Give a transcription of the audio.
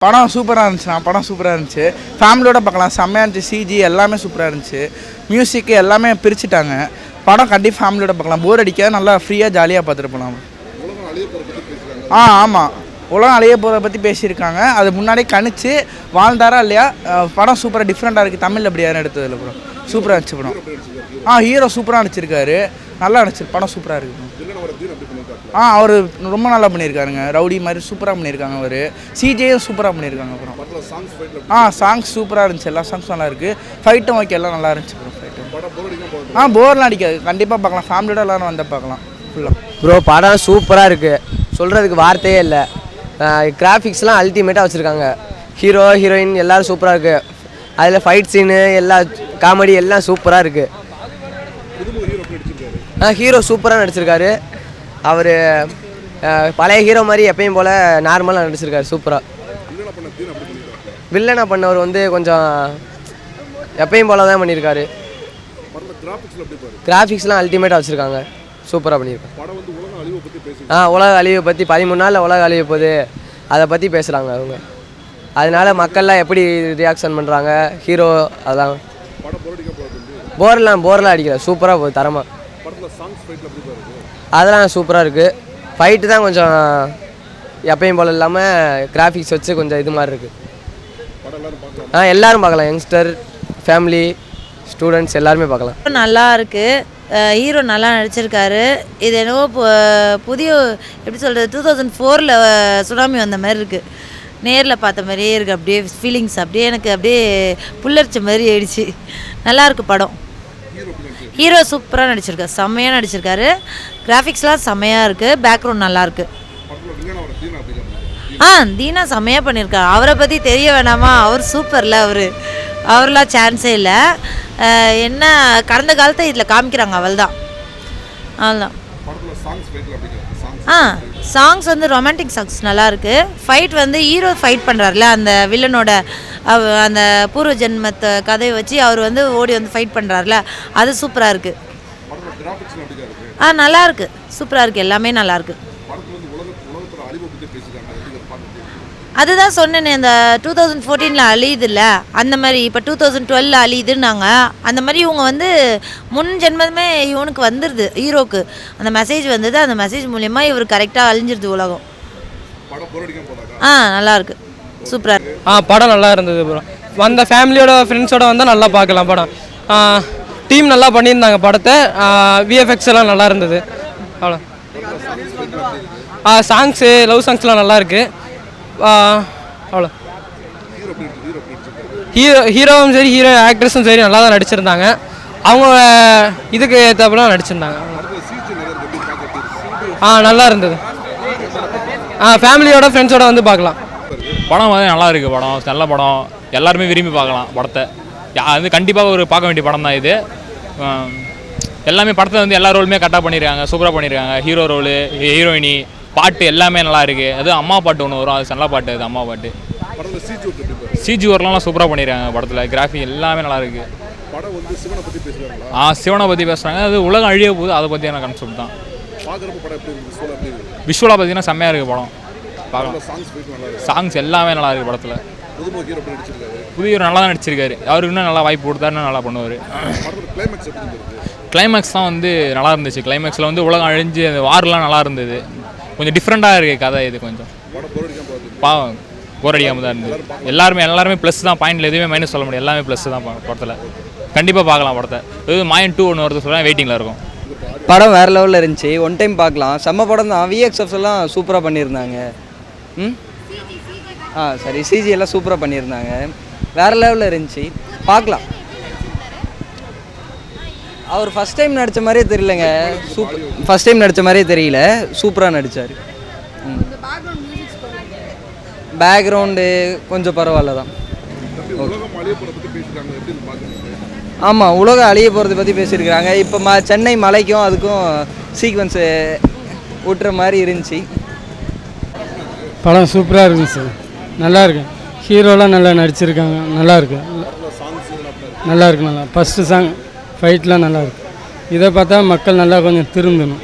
படம் சூப்பராக இருந்துச்சுண்ணா. படம் சூப்பராக இருந்துச்சு. ஃபேமிலியோட பார்க்கலாம். செம்மையாக இருந்துச்சு. சிஜி எல்லாமே சூப்பராக இருந்துச்சு. மியூசிக்கு எல்லாமே பிரிச்சுட்டாங்க. படம் கண்டிப்பாக ஃபேமிலியோட பார்க்கலாம். போர் அடிக்காது. நல்லா ஃப்ரீயாக ஜாலியாக பார்த்துட்டு போகலாம். ஆமாம், உலகம் அழிய போகிறத பற்றி பேசியிருக்காங்க. அது முன்னாடியே கணிச்சு வாழ்ந்தாரா இல்லையா. படம் சூப்பராக டிஃப்ரெண்ட்டாக இருக்குது. தமிழில் அப்படி யாரும் எடுத்ததில்ல ப்ரோ. சூப்பராக இருந்துச்சு படம். ஹீரோ சூப்பராக நடிச்சிருக்காரு. நல்லா நடிச்சிருக்கு. படம் சூப்பராக இருக்குது. அவர் ரொம்ப நல்லா பண்ணியிருக்காருங்க. ரவுடி மாதிரி சூப்பராக பண்ணியிருக்காங்க. அவர் சிஜேயும் சூப்பராக பண்ணியிருக்காங்க. அப்புறம் சாங்ஸ் சூப்பராக இருந்துச்சு. எல்லா சாங்ஸும் நல்லா இருக்குது. ஃபைட்டும் ஓகே, எல்லாம் நல்லா இருந்துச்சு ப்ரோ. ஃபைட்டு போர்லாம் அடிக்காது. கண்டிப்பாக பார்க்கலாம். ஃபேமிலியோட எல்லோரும் வந்து பார்க்கலாம் ஃபுல்லாக. ப்ரோ படம் சூப்பராக இருக்குது. சொல்கிறதுக்கு வார்த்தையே இல்லை. கிராஃபிக்ஸ்லாம் அல்டிமேட்டாக வச்சுருக்காங்க. ஹீரோ ஹீரோயின் எல்லோரும் சூப்பராக இருக்குது. அதில் ஃபைட் சீனு எல்லா காமெடி எல்லாம் சூப்பராக இருக்குது. ஹீரோ சூப்பராக நடிச்சிருக்காரு. அவர் பழைய ஹீரோ மாதிரி எப்பயும் போல் நார்மலாக நடிச்சிருக்காரு சூப்பராக. வில்லனை பண்ணவர் வந்து கொஞ்சம் எப்பயும் போல தான் பண்ணியிருக்காரு. கிராஃபிக்ஸ்லாம் அல்டிமேட்டாக வச்சுருக்காங்க. சூப்பராக பண்ணியிருக்காங்க. உலக அழிவை பற்றி 13 நாளில் உலக அழிவு போகுது, அதை பற்றி பேசுகிறாங்க அவங்க. அதனால மக்கள்லாம் எப்படி ரியாக்ஷன் பண்ணுறாங்க ஹீரோ அதான். போர்லாம் அடிக்கல. சூப்பராக போகுது தரமாக. அதெல்லாம் சூப்பராக இருக்குது. ஃபைட்டு தான் கொஞ்சம் எப்பயும் போல் இல்லாமல் கிராஃபிக்ஸ் வச்சு கொஞ்சம் இது மாதிரி இருக்குது. எல்லோரும் பார்க்கலாம். யங்ஸ்டர், ஃபேமிலி, ஸ்டூடெண்ட்ஸ் எல்லாருமே பார்க்கலாம். நல்லா இருக்குது. ஹீரோ நல்லா நடிச்சிருக்காரு. இது என்னவோ புதிய எப்படி சொல்கிறது 2004 சுனாமி வந்த மாதிரி இருக்குது. நேரில் பார்த்த மாதிரியே இருக்குது. அப்படியே ஃபீலிங்ஸ் அப்படியே எனக்கு அப்படியே புல்லரிச்ச மாதிரி ஆயிடுச்சு. நல்லாயிருக்கு படம். ஹீரோ சூப்பராக நடிச்சிருக்காரு. செம்மையாக நடிச்சிருக்காரு. கிராஃபிக்ஸ்லாம் செம்மையாக இருக்குது. பேக்ரவுண்ட் நல்லாயிருக்கு. தீனா செம்மையாக பண்ணியிருக்காரு. அவரை பற்றி தெரிய வேணாமா? அவர் சூப்பரில். அவரெலாம் சான்ஸே இல்லை. என்ன கடந்த காலத்தை இதில் காமிக்கிறாங்க. அவள்தான். சாங்ஸ் வந்து ரொமான்டிக் சாங்ஸ் நல்லாயிருக்கு. ஃபைட் வந்து ஹீரோ ஃபைட் பண்ணுறாருல அந்த வில்லனோட அந்த பூர்வ ஜென்மத்தை கதையை வச்சு அவர் வந்து ஓடி வந்து ஃபைட் பண்ணுறாருல, அது சூப்பராக இருக்குது. நல்லாயிருக்கு. சூப்பராக இருக்குது. எல்லாமே நல்லாயிருக்கு. அதுதான் சொன்னேனே, இந்த 2014 அழியுதுல்ல அந்த மாதிரி. இப்போ 2012 அழியுதுன்னாங்க. அந்த மாதிரி இவங்க வந்து முன் ஜென்மமே இவனுக்கு வந்துடுது. ஹீரோக்கு அந்த மெசேஜ் வந்தது. அந்த மெசேஜ் மூலயமா இவர் கரெக்டாக அழிஞ்சிருது உலகம். நல்லாயிருக்கு. சூப்பராக படம் நல்லா இருந்தது ப்ரோ. வந்த ஃபேமிலியோட ஃப்ரெண்ட்ஸோட வந்தால் நல்லா பார்க்கலாம் படம். டீம் நல்லா பண்ணியிருந்தாங்க படத்தை. விஎஃப்எக்ஸ் எல்லாம் நல்லா இருந்தது. அவ்வளோ. சாங்ஸு லவ் சாங்ஸ்லாம் நல்லா இருக்குது. அவ்வளோ. ஹீரோவும் சரி ஹீரோ ஆக்ட்ரஸும் சரி நல்லா தான் நடிச்சிருந்தாங்க. அவங்க இதுக்கு ஏற்றப்பலாம் நடிச்சிருந்தாங்க. நல்லா இருந்தது. ஃபேமிலியோட ஃப்ரெண்ட்ஸோட வந்து பார்க்கலாம். படம் வந்து நல்லா இருக்குது. படம் நல்ல படம். எல்லாருமே விரும்பி பார்க்கலாம் படத்தை. அது கண்டிப்பாக ஒரு பார்க்க வேண்டிய படம் தான் இது. எல்லாமே படத்தை வந்து எல்லா ரோலுமே கரெக்டாக பண்ணியிருக்காங்க. சூப்பராக பண்ணியிருக்காங்க. ஹீரோ ரோலு, ஹீரோயினி, பாட்டு எல்லாமே நல்லா இருக்குது. அது அம்மா பாட்டு ஒன்று வரும். அது நல்ல பாட்டு. அது அம்மா பாட்டு. சிஜி ஒர்க்லாம் சூப்பராக பண்ணியிருக்காங்க படத்தில். கிராஃபி எல்லாமே நல்லா இருக்குது. சிவனை பற்றி பேசுகிறாங்க. அது உலகம் அழிய போகுது, அதை பற்றியான கான்செப்ட் தான். விஷுவலாக பார்த்தீங்கன்னா செம்மையாக இருக்குது படம். பார்க்கலாம். சாங்ஸ் எல்லாமே நல்லா இருக்குது படத்தில். புதிய நல்லா தான் நடிச்சிருக்காரு. அவருக்கு இன்னும் நல்லா வாய்ப்பு கொடுத்தாருன்னு நல்லா பண்ணுவார். கிளைமேக்ஸ் தான் வந்து நல்லா இருந்துச்சு. கிளைமேக்ஸில் வந்து உலகம் அழிஞ்சு அந்த வார்லாம் நல்லா இருந்தது. கொஞ்சம் டிஃப்ரெண்ட்டாக இருக்குது கதை. இது கொஞ்சம் போர் அடிக்காமல் தான் இருந்தது. எல்லாருமே ப்ளஸ் தான். பாயிண்டில் எதுவுமே மைனஸ் சொல்ல முடியாது. எல்லாமே ப்ளஸ் தான் படத்தில். கண்டிப்பாக பார்க்கலாம் படத்தை. இது மாயன் 2 ஒன்று வருது சொல்கிறேன். வெயிட்டிங்கில் இருக்கும். படம் வேறு லெவலில் இருந்துச்சு. ஒன் டைம் பார்க்கலாம். செம்ம படம் தான். விஎக்ஸ்எஃப்ஸ் எல்லாம் சூப்பராக பண்ணியிருந்தாங்க. சரி, சிஜி எல்லாம் சூப்பராக பண்ணியிருந்தாங்க. வேறு லெவலில் இருந்துச்சு. பார்க்கலாம். அவர் ஃபஸ்ட் டைம் நடித்த மாதிரியே தெரியலங்க. ஃபஸ்ட் டைம் நடித்த மாதிரியே தெரியல. சூப்பராக நடித்தார். பேக்ரவுண்டு கொஞ்சம் பரவாயில்ல தான். ஆமாம், உலகம் அழிய போகிறத பற்றி பேசியிருக்கிறாங்க. இப்போ சென்னை மலைக்கும் அதுக்கும் சீக்வன்ஸு விட்டுற மாதிரி இருந்துச்சு. படம் சூப்பராக இருக்குங்க சார். நல்லா இருக்கு. ஹீரோலாம் நல்லா நடிச்சிருக்காங்க. நல்லா இருக்கு. நல்லா ஃபஸ்ட்டு சாங் ஃபைட்லாம் நல்லா இருக்குது. இதை பார்த்தா மக்கள் நல்லா கொஞ்சம் திரும்பணும்.